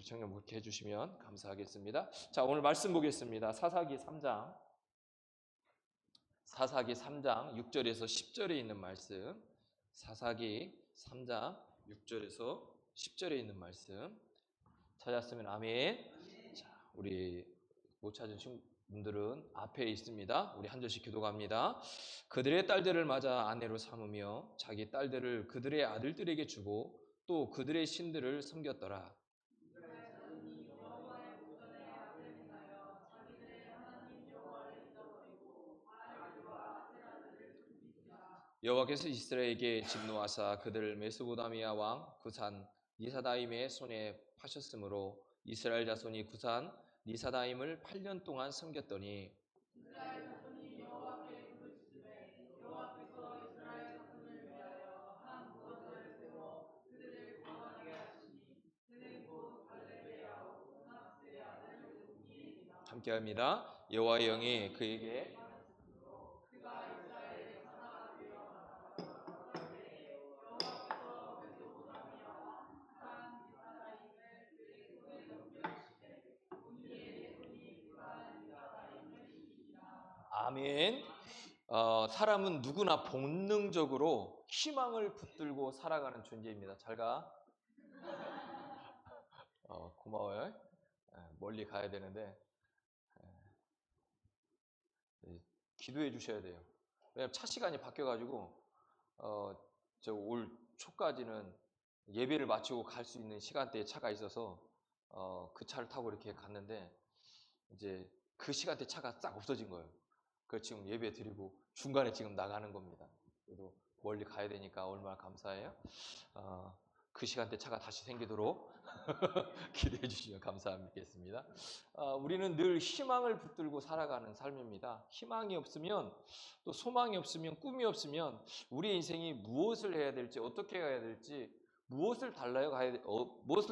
우리 청년 묵게 해주시면 감사하겠습니다. 자, 오늘 말씀 보겠습니다. 사사기 3장 6절에서 10절에 있는 말씀. 사사기 3장 6절에서 10절에 있는 말씀 찾았으면 아멘. 자, 우리 못 찾으신 분들은 앞에 있습니다. 우리 한 절씩 기도합니다. 그들의 딸들을 맞아 아내로 삼으며 자기 딸들을 그들의 아들들에게 주고 또 그들의 신들을 섬겼더라. 여호와께서 이스라엘에게 진노하사 그들을 메소보다미아 왕 구산 니사다임의 손에 파셨으므로 이스라엘 자손이 구산 니사다임을 8년 동안 섬겼더니 함께합니다. 여호와의 영이 그에게 아멘. 사람은 누구나 본능적으로 희망을 붙들고 살아가는 존재입니다. 잘 가. 고마워요. 멀리 가야 되는데 기도해 주셔야 돼요. 왜냐면 차 시간이 바뀌어가지고 저 올 초까지는 예배를 마치고 갈 수 있는 시간대에 차가 있어서 그 차를 타고 이렇게 갔는데 이제 그 시간대 차가 싹 없어진 거예요. 그래서 지금 예배 드리고 중간에 지금 나가는 겁니다. 그래도 멀리 가야 되니까 얼마나 감사해요. 그 시간대 차가 다시 생기도록 기대해 주시면 감사하겠습니다. 우리는 늘 희망을 붙들고 살아가는 삶입니다. 희망이 없으면 또 소망이 없으면 꿈이 없으면 우리 인생이 무엇을 해야 될지 어떻게 가야 될지 무엇을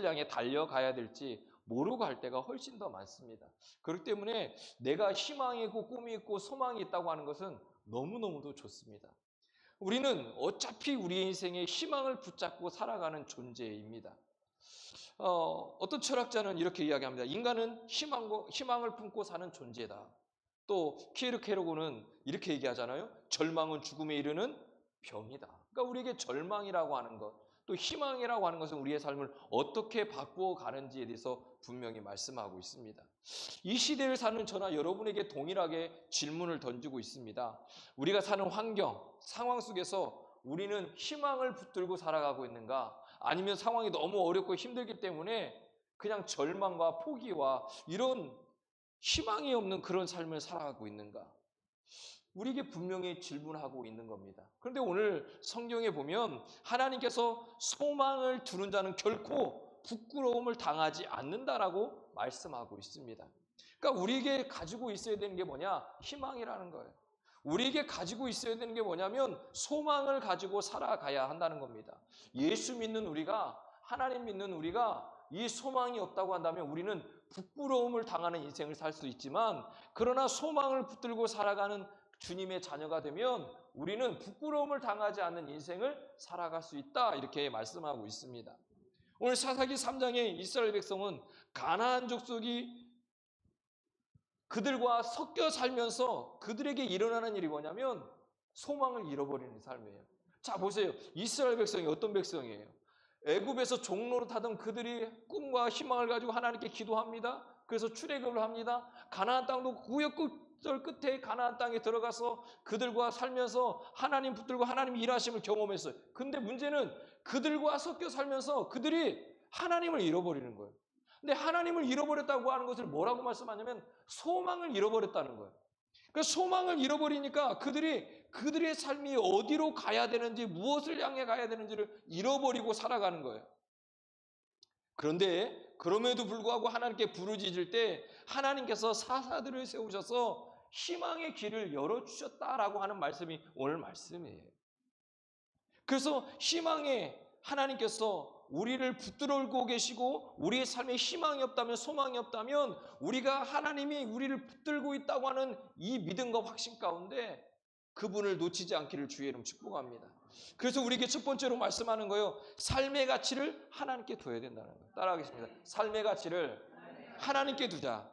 향해 달려가야 될지 모르고 갈 때가 훨씬 더 많습니다. 그렇기 때문에 내가 희망이 있고 꿈이 있고 소망이 있다고 하는 것은 너무너무도 좋습니다. 우리는 어차피 우리 인생에 희망을 붙잡고 살아가는 존재입니다. 어떤 철학자는 이렇게 이야기합니다. 인간은 희망을 품고 사는 존재다. 또 키에르케고는 이렇게 얘기하잖아요. 절망은 죽음에 이르는 병이다. 그러니까 우리에게 절망이라고 하는 것, 또 희망이라고 하는 것은 우리의 삶을 어떻게 바꾸어 가는지에 대해서 분명히 말씀하고 있습니다. 이 시대를 사는 저나 여러분에게 동일하게 질문을 던지고 있습니다. 우리가 사는 환경, 상황 속에서 우리는 희망을 붙들고 살아가고 있는가? 아니면 상황이 너무 어렵고 힘들기 때문에 그냥 절망과 포기와 이런 희망이 없는 그런 삶을 살아가고 있는가? 우리에게 분명히 질문하고 있는 겁니다. 그런데 오늘 성경에 보면 하나님께서 소망을 두는 자는 결코 부끄러움을 당하지 않는다라고 말씀하고 있습니다. 그러니까 우리에게 가지고 있어야 되는 게 뭐냐? 희망이라는 거예요. 우리에게 가지고 있어야 되는 게 뭐냐면 소망을 가지고 살아가야 한다는 겁니다. 예수 믿는 우리가, 하나님 믿는 우리가 이 소망이 없다고 한다면 우리는 부끄러움을 당하는 인생을 살 수 있지만, 그러나 소망을 붙들고 살아가는 주님의 자녀가 되면 우리는 부끄러움을 당하지 않는 인생을 살아갈 수 있다, 이렇게 말씀하고 있습니다. 오늘 사사기 3장에 이스라엘 백성은 가나안 족속이 그들과 섞여 살면서 그들에게 일어나는 일이 뭐냐면 소망을 잃어버리는 삶이에요. 자, 보세요. 이스라엘 백성이 어떤 백성이에요? 애굽에서 종로로 타던 그들이 꿈과 희망을 가지고 하나님께 기도합니다. 그래서 출애굽을 합니다. 가나안 땅도 우여곡절 끝에 가나안 땅에 들어가서 그들과 살면서 하나님 붙들고 하나님 일하심을 경험했어요. 근데 문제는 그들과 섞여 살면서 그들이 하나님을 잃어버리는 거예요. 근데 하나님을 잃어버렸다고 하는 것을 뭐라고 말씀하냐면 소망을 잃어버렸다는 거예요. 그 소망을 잃어버리니까 그들의 삶이 어디로 가야 되는지, 무엇을 향해 가야 되는지를 잃어버리고 살아가는 거예요. 그런데 그럼에도 불구하고 하나님께 부르짖을 때 하나님께서 사사들을 세우셔서 희망의 길을 열어주셨다라고 하는 말씀이 오늘 말씀이에요. 그래서 희망에 하나님께서 우리를 붙들고 계시고 우리의 삶에 희망이 없다면, 소망이 없다면 우리가 하나님이 우리를 붙들고 있다고 하는 이 믿음과 확신 가운데 그분을 놓치지 않기를 주의 이름 축복합니다. 그래서 우리에게 첫 번째로 말씀하는 거예요. 삶의 가치를 하나님께 둬야 된다는 거예요. 따라하겠습니다. 삶의 가치를 하나님께 두자.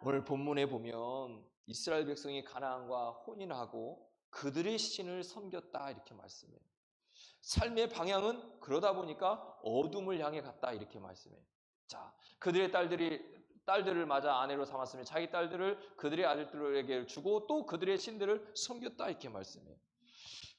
오늘 본문에 보면 이스라엘 백성이 가나안과 혼인하고 그들의 신을 섬겼다 이렇게 말씀해요. 삶의 방향은 그러다 보니까 어둠을 향해 갔다 이렇게 말씀해요. 자, 그들의 딸들을 맞아 아내로 삼았으면 자기 딸들을 그들의 아들들에게 주고 또 그들의 신들을 섬겼다 이렇게 말씀해요.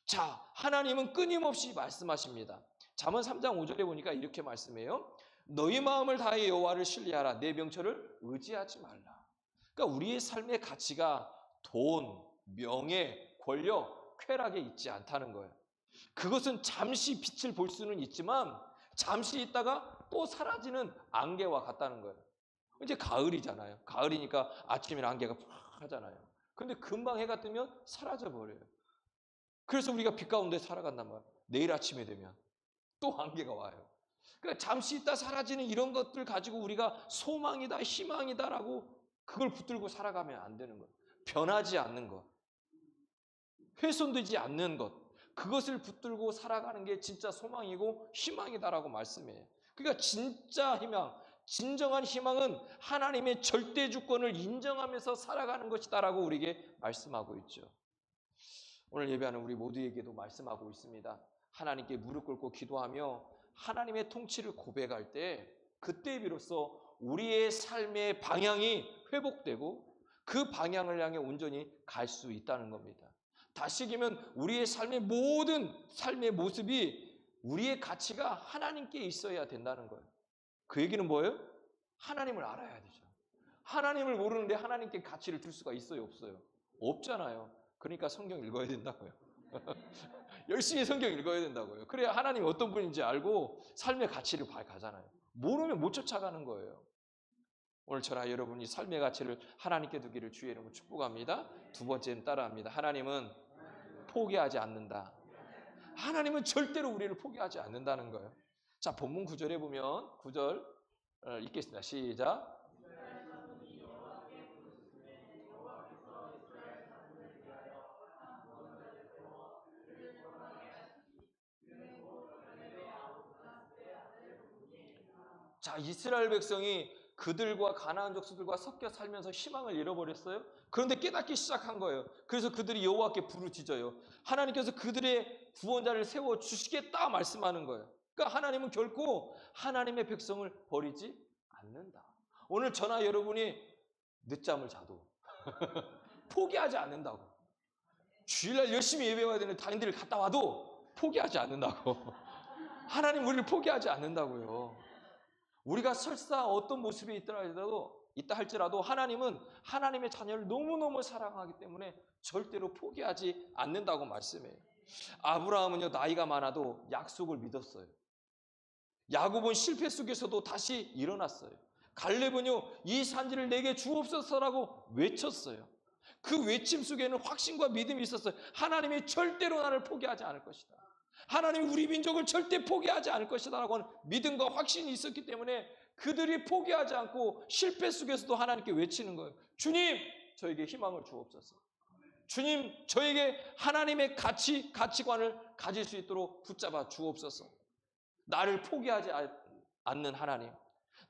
자, 하나님은 끊임없이 말씀하십니다. 잠언 3장 5절에 보니까 이렇게 말씀해요. 너희 마음을 다해 여호와를 신뢰하라. 내 명철을 의지하지 말라. 그러니까 우리의 삶의 가치가 돈, 명예, 권력, 쾌락에 있지 않다는 거예요. 그것은 잠시 빛을 볼 수는 있지만 잠시 있다가 또 사라지는 안개와 같다는 거예요. 이제 가을이잖아요. 가을이니까 아침에는 안개가 팍 하잖아요. 근데 금방 해가 뜨면 사라져 버려요. 그래서 우리가 빛 가운데 살아간단 말이에요. 내일 아침에 되면 또 안개가 와요. 그러니까 잠시 있다 사라지는 이런 것들 가지고 우리가 소망이다, 희망이다라고 그걸 붙들고 살아가면 안 되는 것. 변하지 않는 것. 훼손되지 않는 것. 그것을 붙들고 살아가는 게 진짜 소망이고 희망이다라고 말씀해요. 그러니까 진짜 희망, 진정한 희망은 하나님의 절대 주권을 인정하면서 살아가는 것이다라고 우리에게 말씀하고 있죠. 오늘 예배하는 우리 모두에게도 말씀하고 있습니다. 하나님께 무릎 꿇고 기도하며 하나님의 통치를 고백할 때 그때 비로소 우리의 삶의 방향이 회복되고 그 방향을 향해 온전히 갈 수 있다는 겁니다. 다시 얘기하면 우리의 삶의 모든 삶의 모습이 우리의 가치가 하나님께 있어야 된다는 거예요. 그 얘기는 뭐예요? 하나님을 알아야 되죠. 하나님을 모르는데 하나님께 가치를 둘 수가 있어요, 없어요? 없잖아요. 그러니까 성경 읽어야 된다고요. 열심히 성경 읽어야 된다고요. 그래야 하나님이 어떤 분인지 알고 삶의 가치를 가잖아요. 모르면 못 쫓아가는 거예요. 오늘 저나 여러분이 삶의 가치를 하나님께 두기를 주의 이름으로 축복합니다. 두 번째는 따라합니다. 하나님은 포기하지 않는다. 하나님은 절대로 우리를 포기하지 않는다는 거예요. 자, 본문 9절에 보면 9절 읽겠습니다. 시작. 자, 이스라엘 백성이 그들과 가나안 족속들과 섞여 살면서 희망을 잃어버렸어요. 그런데 깨닫기 시작한 거예요. 그래서 그들이 여호와께 부르짖어요. 하나님께서 그들의 구원자를 세워 주시겠다 말씀하는 거예요. 그러니까 하나님은 결코 하나님의 백성을 버리지 않는다. 오늘 저나 여러분이 늦잠을 자도 포기하지 않는다고. 주일날 열심히 예배 와야 되는 다인들을 갔다 와도 포기하지 않는다고. 하나님 우리를 포기하지 않는다고요. 우리가 설사 어떤 모습에 있다 할지라도 하나님은 하나님의 자녀를 너무너무 사랑하기 때문에 절대로 포기하지 않는다고 말씀해요. 아브라함은요, 나이가 많아도 약속을 믿었어요. 야곱은 실패 속에서도 다시 일어났어요. 갈렙은요, 이 산지를 내게 주옵소서라고 외쳤어요. 그 외침 속에는 확신과 믿음이 있었어요. 하나님이 절대로 나를 포기하지 않을 것이다. 하나님이 우리 민족을 절대 포기하지 않을 것이다 라고 하는 믿음과 확신이 있었기 때문에 그들이 포기하지 않고 실패 속에서도 하나님께 외치는 거예요. 주님, 저에게 희망을 주옵소서. 주님, 저에게 하나님의 가치관을 가질 수 있도록 붙잡아 주옵소서. 나를 포기하지 않는 하나님.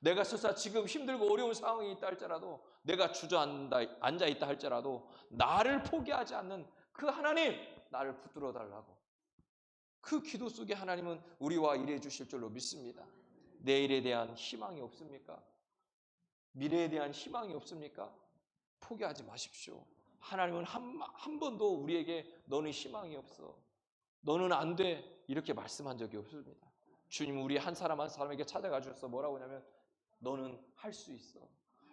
내가 설사 지금 힘들고 어려운 상황이 있다 할지라도, 내가 앉아 있다 할지라도 나를 포기하지 않는 그 하나님, 나를 붙들어 달라고. 그 기도 속에 하나님은 우리와 일해 주실 줄로 믿습니다. 내일에 대한 희망이 없습니까? 미래에 대한 희망이 없습니까? 포기하지 마십시오. 하나님은 한 번도 우리에게 너는 희망이 없어, 너는 안 돼, 이렇게 말씀한 적이 없습니다. 주님 우리 한 사람 한 사람에게 찾아가 주셔서 뭐라고 하냐면 너는 할 수 있어.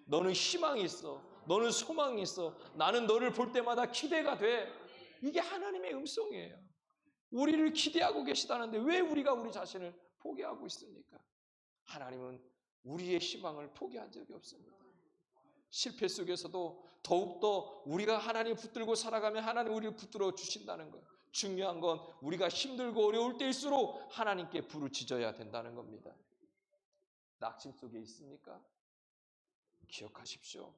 너는 희망이 있어. 너는 소망이 있어. 나는 너를 볼 때마다 기대가 돼. 이게 하나님의 음성이에요. 우리를 기대하고 계시다는데 왜 우리가 우리 자신을 포기하고 있습니까? 하나님은 우리의 희망을 포기한 적이 없습니다. 실패 속에서도 더욱더 우리가 하나님 붙들고 살아가면 하나님 우리를 붙들어 주신다는 거예요. 중요한 건 우리가 힘들고 어려울 때일수록 하나님께 부르짖어야 된다는 겁니다. 낙심 속에 있습니까? 기억하십시오.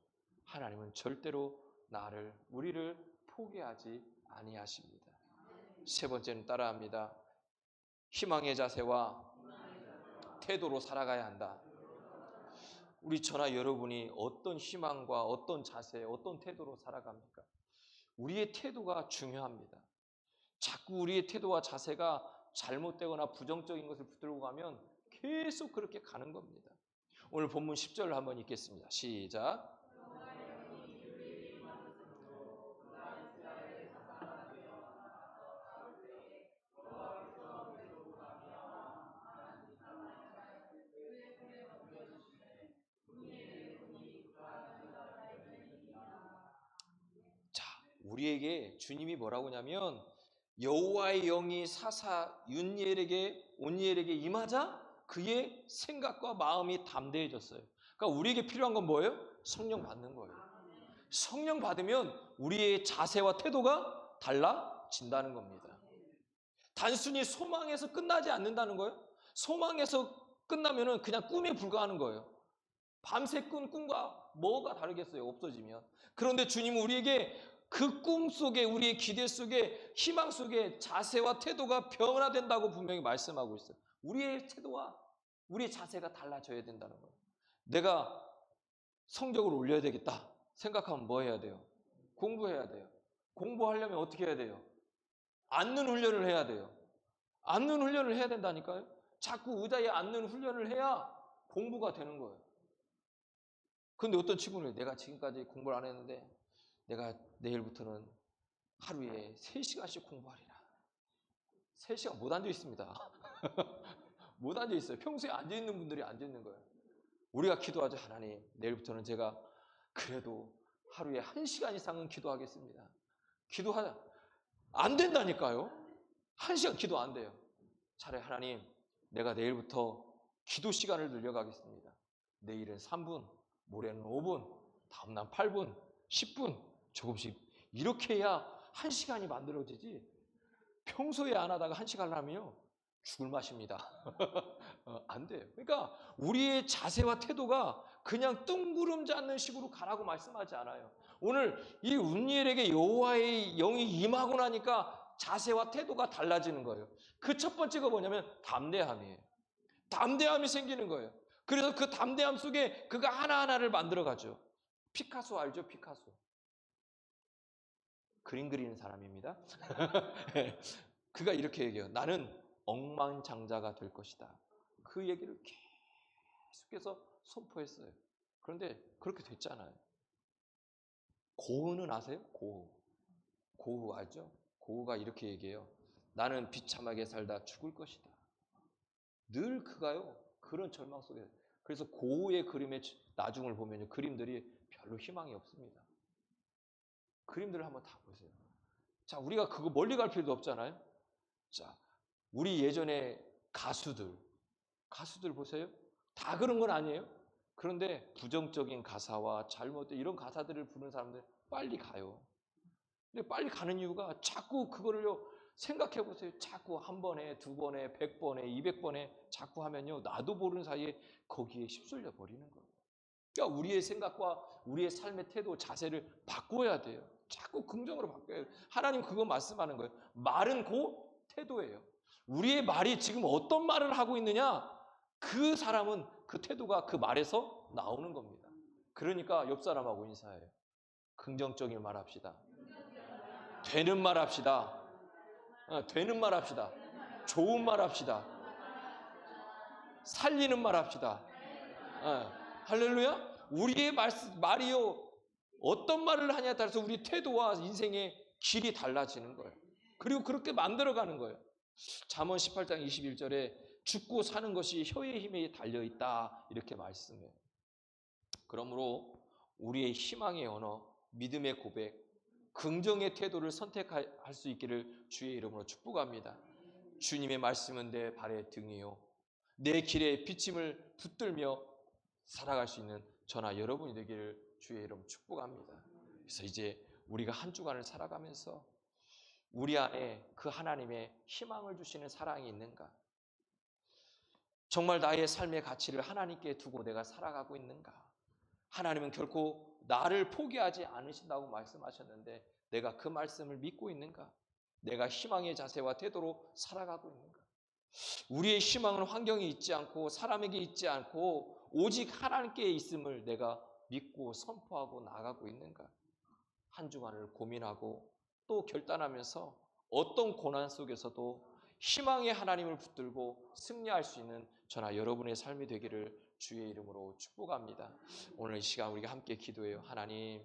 하나님은 절대로 우리를 포기하지 아니하십니다. 세 번째는 따라합니다. 희망의 자세와 태도로 살아가야 한다. 우리 저나 여러분이 어떤 희망과 어떤 자세, 어떤 태도로 살아갑니까? 우리의 태도가 중요합니다. 자꾸 우리의 태도와 자세가 잘못되거나 부정적인 것을 붙들고 가면 계속 그렇게 가는 겁니다. 오늘 본문 10절을 한번 읽겠습니다. 시작. 자, 우리에게 주님이 뭐라고 하냐면 여호와의 영이 사사 온니엘에게 임하자 그의 생각과 마음이 담대해졌어요. 그러니까 우리에게 필요한 건 뭐예요? 성령 받는 거예요. 성령 받으면 우리의 자세와 태도가 달라진다는 겁니다. 단순히 소망에서 끝나지 않는다는 거예요. 소망에서 끝나면은 그냥 꿈에 불과하는 거예요. 밤새 꾼 꿈과 뭐가 다르겠어요? 없어지면. 그런데 주님은 우리에게 그 꿈 속에, 우리의 기대 속에, 희망 속에 자세와 태도가 변화된다고 분명히 말씀하고 있어요. 우리의 태도와 우리의 자세가 달라져야 된다는 거예요. 내가 성적을 올려야 되겠다 생각하면 뭐 해야 돼요? 공부해야 돼요. 공부하려면 어떻게 해야 돼요? 앉는 훈련을 해야 돼요. 앉는 훈련을 해야 된다니까요. 자꾸 의자에 앉는 훈련을 해야 공부가 되는 거예요. 근데 어떤 친구는 내가 지금까지 공부를 안 했는데 내가 내일부터는 하루에 3시간씩 공부하리라. 3시간 못 앉아 있습니다. 못 앉아 있어요. 평소에 앉아 있는 분들이 앉아 있는 거예요. 우리가 기도하죠. 하나님, 내일부터는 제가 그래도 하루에 1시간 이상은 기도하겠습니다. 기도하자. 안 된다니까요. 1시간 기도 안 돼요. 차라리 하나님, 내가 내일부터 기도 시간을 늘려가겠습니다. 내일은 3분, 모레는 5분, 다음날 8분, 10분 조금씩 이렇게 해야 1시간이 만들어지지 평소에 안 하다가 1시간 하면요 죽을 맛입니다. 안 돼요. 그러니까 우리의 자세와 태도가 그냥 뜬구름 잡는 식으로 가라고 말씀하지 않아요. 오늘 이 운니엘에게 여호와의 영이 임하고 나니까 자세와 태도가 달라지는 거예요. 그 첫 번째가 뭐냐면 담대함이에요. 담대함이 생기는 거예요. 그래서 그 담대함 속에 그가 하나하나를 만들어가죠. 피카소 알죠? 피카소. 그림 그리는 사람입니다. 그가 이렇게 얘기해요. 나는 억만장자가 될 것이다. 그 얘기를 계속해서 선포했어요. 그런데 그렇게 됐잖아요. 고흐는 아세요? 고흐. 고흐 알죠? 고흐가 이렇게 얘기해요. 나는 비참하게 살다 죽을 것이다. 늘 그가요. 그런 절망 속에. 그래서 고흐의 그림의 나중을 보면 그림들이 별로 희망이 없습니다. 그림들을 한번 다 보세요. 자, 우리가 그거 멀리 갈 필요도 없잖아요. 자, 우리 예전에 가수들 보세요. 다 그런 건 아니에요. 그런데 부정적인 가사와 잘못된 이런 가사들을 부르는 사람들 빨리 가요. 근데 빨리 가는 이유가 자꾸 그거를요 생각해 보세요. 자꾸 한 번에, 두 번에, 100번에, 200번에 자꾸 하면요 나도 모르는 사이에 거기에 휩쓸려 버리는 거예요. 그러니까 우리의 생각과 우리의 삶의 태도, 자세를 바꿔야 돼요. 자꾸 긍정으로 바꿔야 돼요. 하나님 그거 말씀하는 거예요. 말은 곧 태도예요. 우리의 말이 지금 어떤 말을 하고 있느냐? 그 사람은 그 태도가 그 말에서 나오는 겁니다. 그러니까 옆 사람하고 인사해요. 긍정적인 말 합시다. 되는 말 합시다. 되는 말 합시다. 좋은 말 합시다. 살리는 말 합시다. 할렐루야? 우리의 말이요. 어떤 말을 하냐에 따라서 우리 태도와 인생의 길이 달라지는 거예요. 그리고 그렇게 만들어가는 거예요. 잠언 18장 21절에 죽고 사는 것이 혀의 힘에 달려있다 이렇게 말씀해요. 그러므로 우리의 희망의 언어, 믿음의 고백, 긍정의 태도를 선택할 수 있기를 주의 이름으로 축복합니다. 주님의 말씀은 내 발의 등이요 내 길에 비침을 붙들며 살아갈 수 있는 저나 여러분이 되기를 주의 이름 축복합니다. 그래서 이제 우리가 한 주간을 살아가면서 우리 안에 그 하나님의 희망을 주시는 사랑이 있는가? 정말 나의 삶의 가치를 하나님께 두고 내가 살아가고 있는가? 하나님은 결코 나를 포기하지 않으신다고 말씀하셨는데 내가 그 말씀을 믿고 있는가? 내가 희망의 자세와 태도로 살아가고 있는가? 우리의 희망은 환경에 있지 않고 사람에게 있지 않고 오직 하나님께 있음을 내가 믿고 선포하고 나가고 있는가? 한 주간을 고민하고 또 결단하면서 어떤 고난 속에서도 희망의 하나님을 붙들고 승리할 수 있는 저나 여러분의 삶이 되기를 주의 이름으로 축복합니다. 오늘 이 시간 우리가 함께 기도해요. 하나님,